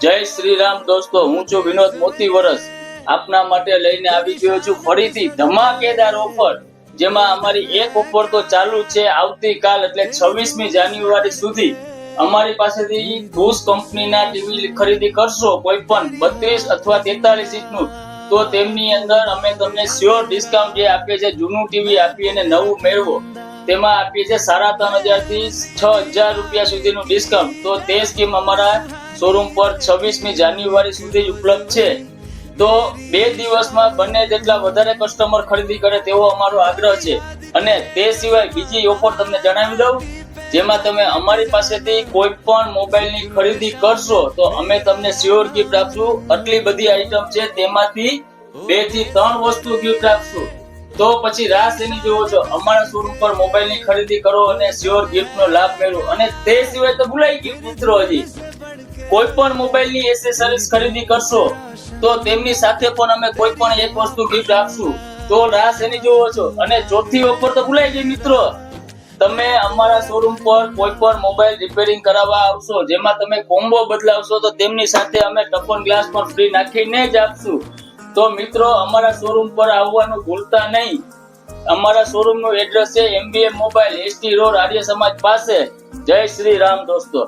જય શ્રી રામ દોસ્તો, હું છું વિનોદ મોતી વરસ. આપના માટે લઈને આવી ગયો છું ફરીથી ધમાકેદાર ઓફર, જેમાં અમારી એક ઓફર તો ચાલુ છે આવતીકાલ એટલે 26મી જાન્યુઆરી સુધી. અમારી પાસેથી બુશ કંપનીના ટીવી ખરીદી કરશો કોઈ પણ 32 અથવા 43 ઇંચનું, તો તેમની અંદર અમે તમને શ્યોર ડિસ્કાઉન્ટ જે આપીએ છીએ, જૂનું ટીવી આપીએ અને નવું મેળવો તેમાં આપીએ છીએ 3,500 થી 6,000 રૂપિયા સુધીનું ડિસ્કાઉન્ટ. તો તે સ્કીમ અમારા શોરૂમ પર 26મી જાન્યુઆરી સુધી ઉપલબ્ધ છે. તો 2 દિવસમાં બને તેટલા વધારે કસ્ટમર ખરીદી કરે તેવો અમારો આગ્રહ છે. અને તે સિવાય બીજી ઓફર તમને જણાવી દઉં, જેમાં તમે અમારી પાસેથી કોઈ પણ મોબાઈલની ખરીદી કરશો તો અમે તમને શ્યોર ગિફ્ટ આપશું. આટલી બધી આઈટમ છે, તેમાંથી 2 થી 3 વસ્તુ ગિફ્ટ આપશું. તો પછી રાહ શેની જોવો છો? અમારા શોરૂમ પર મોબાઈલની ખરીદી કરો અને શ્યોર ગિફ્ટનો લાભ મેળવો. અને તે સિવાય તો ભૂલાઈ ગયું મિત્રો, હજી કોઈ પણ મોબાઈલની એસેસરીઝ ખરીદી કરશો તો તેમની સાથે પણ અમે કોઈ પણ એક વસ્તુ ગિફ્ટ આપશું. તો રાહ શેની જોવો છો? અને ચોથી ઓફર તો ભૂલાઈ ગઈ મિત્રો, તમે અમારા શોરૂમ પર કોઈ પણ મોબાઈલ રિપેરિંગ કરાવવા આવશો, જેમાં તમે કોમ્બો બદલાવશો તો તેમની સાથે અમે ટફન ગ્લાસ પણ ફ્રી નાખીને જ આપશું. તો મિત્રો, અમારા શોરૂમ પર આવવાનું ભૂલતા નહીં. અમારા શોરૂમ નું એડ્રેસ છે MBM mobile, ST road, Arya Samaj પાસે. જય શ્રી રામ દોસ્તો.